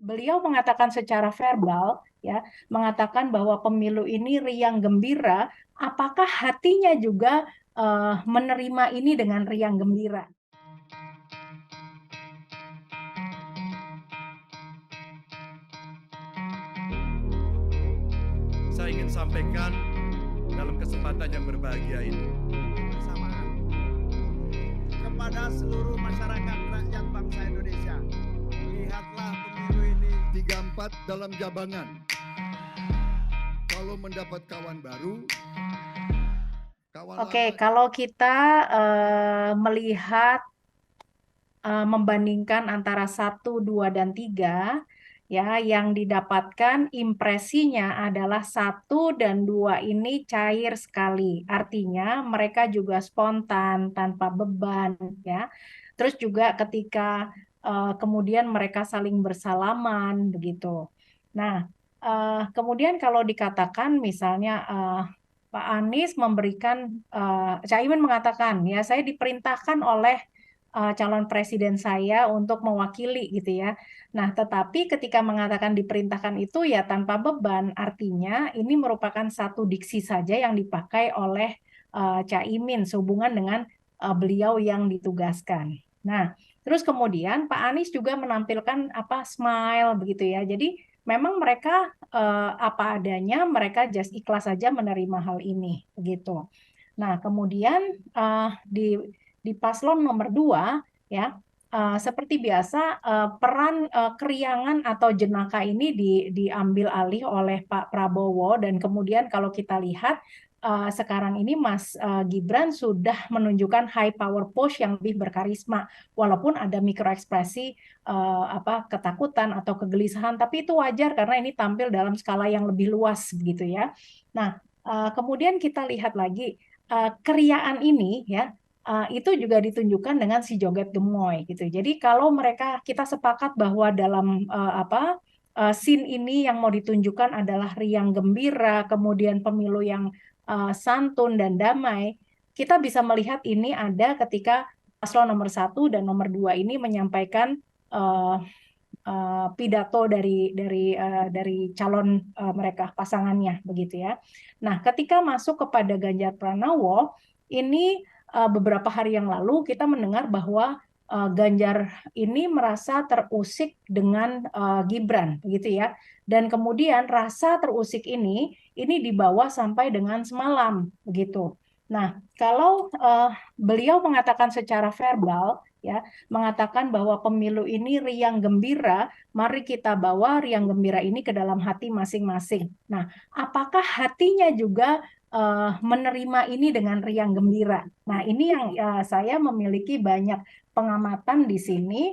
beliau mengatakan secara verbal, ya, mengatakan bahwa pemilu ini riang gembira, apakah hatinya juga menerima ini dengan riang gembira? Saya ingin sampaikan dalam kesempatan yang berbahagia ini bersamaan kepada seluruh masyarakat rakyat bangsa Indonesia. Lihatlah pemilu ini 34 dalam Jabangan. Kalau mendapat kawan baru, kawan Oke, lama. kalau kita melihat membandingkan antara 1, 2, dan 3, ya, yang didapatkan impresinya adalah 1 dan 2 ini cair sekali. Artinya mereka juga spontan, tanpa beban, ya. Terus juga ketika kemudian mereka saling bersalaman begitu. Nah, kemudian kalau dikatakan misalnya Pak Anies memberikan, Caimin mengatakan, ya saya diperintahkan oleh calon presiden saya untuk mewakili gitu ya. Nah, tetapi ketika mengatakan diperintahkan itu ya tanpa beban, artinya ini merupakan satu diksi saja yang dipakai oleh Caimin sehubungan dengan beliau yang ditugaskan. Nah, terus kemudian Pak Anies juga menampilkan apa smile begitu ya. Jadi memang mereka apa adanya, mereka just ikhlas saja menerima hal ini begitu. Nah, kemudian di paslon nomor 2 ya seperti biasa peran keriangan atau jenaka ini diambil alih oleh Pak Prabowo dan kemudian kalau kita lihat sekarang ini Mas Gibran sudah menunjukkan high power push yang lebih berkarisma walaupun ada mikroekspresi apa ketakutan atau kegelisahan tapi itu wajar karena ini tampil dalam skala yang lebih luas begitu ya. Nah, kemudian kita lihat lagi keriaan ini ya itu juga ditunjukkan dengan si joget gemoy gitu. Jadi kalau mereka kita sepakat bahwa dalam scene ini yang mau ditunjukkan adalah riang gembira, kemudian pemilu yang santun dan damai, kita bisa melihat ini ada ketika paslon nomor 1 dan nomor 2 ini menyampaikan pidato dari calon mereka pasangannya begitu ya. Nah, ketika masuk kepada Ganjar Pranowo, ini beberapa hari yang lalu kita mendengar bahwa Ganjar ini merasa terusik dengan Gibran begitu ya. Dan kemudian rasa terusik ini dibawa sampai dengan semalam begitu. Nah, kalau beliau mengatakan secara verbal ya, mengatakan bahwa pemilu ini riang gembira, mari kita bawa riang gembira ini ke dalam hati masing-masing. Nah, apakah hatinya juga menerima ini dengan riang gembira? Nah, ini yang saya memiliki banyak pengamatan di sini.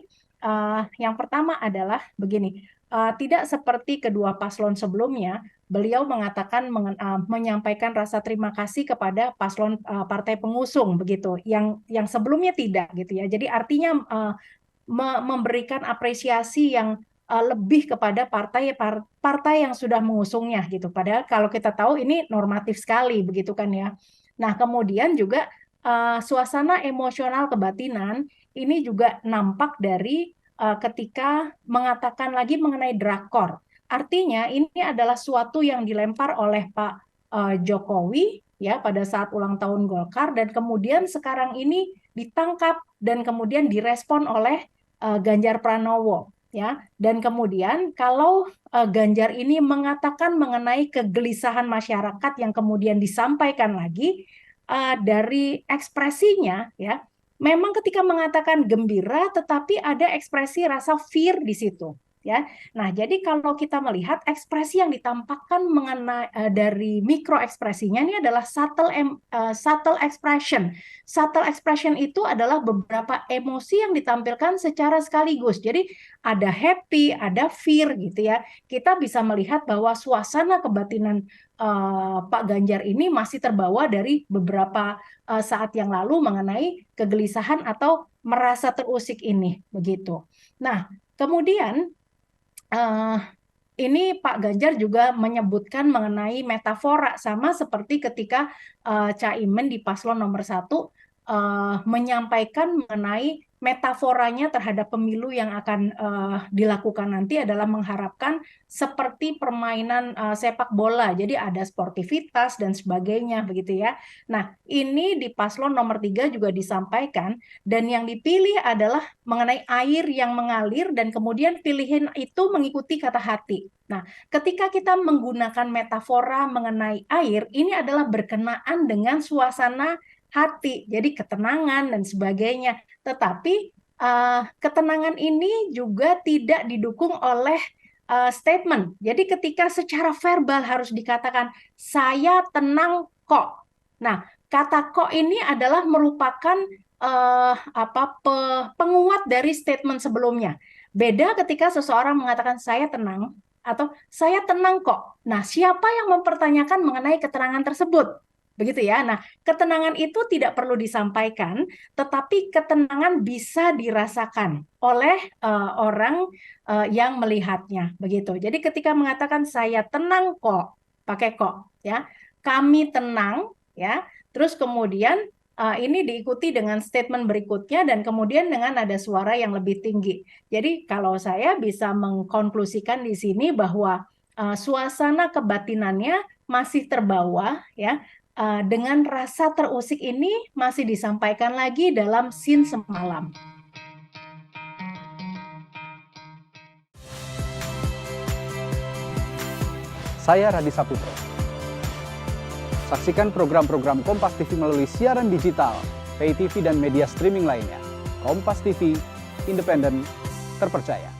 Yang pertama adalah begini, tidak seperti kedua paslon sebelumnya, beliau mengatakan menyampaikan rasa terima kasih kepada paslon partai pengusung begitu yang sebelumnya tidak gitu ya. Jadi artinya memberikan apresiasi yang lebih kepada partai yang sudah mengusungnya gitu. Padahal kalau kita tahu ini normatif sekali begitu kan ya. Nah, kemudian juga suasana emosional kebatinan ini juga nampak dari ketika mengatakan lagi mengenai drakor. Artinya ini adalah suatu yang dilempar oleh Pak Jokowi ya pada saat ulang tahun Golkar dan kemudian sekarang ini ditangkap dan kemudian direspon oleh Ganjar Pranowo ya. Dan kemudian kalau Ganjar ini mengatakan mengenai kegelisahan masyarakat yang kemudian disampaikan lagi dari ekspresinya ya. Memang ketika mengatakan gembira tetapi ada ekspresi rasa fear di situ ya. Nah, jadi kalau kita melihat ekspresi yang ditampakkan mengenai dari mikro ekspresinya ini adalah subtle expression. Subtle expression itu adalah beberapa emosi yang ditampilkan secara sekaligus. Jadi ada happy, ada fear gitu ya. Kita bisa melihat bahwa suasana kebatinan Pak Ganjar ini masih terbawa dari beberapa saat yang lalu mengenai kegelisahan atau merasa terusik ini begitu. Nah, kemudian ini Pak Ganjar juga menyebutkan mengenai metafora sama seperti ketika Caimin di paslon nomor 1 menyampaikan mengenai metaforanya terhadap pemilu yang akan dilakukan nanti adalah mengharapkan seperti permainan sepak bola, jadi ada sportivitas dan sebagainya begitu ya. Nah, ini di paslon nomor 3 juga disampaikan, dan yang dipilih adalah mengenai air yang mengalir dan kemudian pilihan itu mengikuti kata hati. Nah, ketika kita menggunakan metafora mengenai air, ini adalah berkenaan dengan suasana hati, jadi ketenangan dan sebagainya. Tetapi ketenangan ini juga tidak didukung oleh statement. Jadi ketika secara verbal harus dikatakan saya tenang kok. Nah, kata kok ini adalah merupakan penguat dari statement sebelumnya. Beda ketika seseorang mengatakan saya tenang atau saya tenang kok. Nah, siapa yang mempertanyakan mengenai keterangan tersebut? Begitu ya. Nah, ketenangan itu tidak perlu disampaikan, tetapi ketenangan bisa dirasakan oleh orang yang melihatnya. Begitu. Jadi ketika mengatakan saya tenang kok, pakai kok ya. Kami tenang ya. Terus kemudian ini diikuti dengan statement berikutnya dan kemudian dengan nada suara yang lebih tinggi. Jadi kalau saya bisa mengkonklusikan di sini bahwa suasana kebatinannya masih terbawa ya. Dengan rasa terusik ini masih disampaikan lagi dalam scene semalam. Saya Radi Saputro. Saksikan program-program Kompas TV melalui siaran digital, pay TV dan media streaming lainnya. Kompas TV, independen, terpercaya.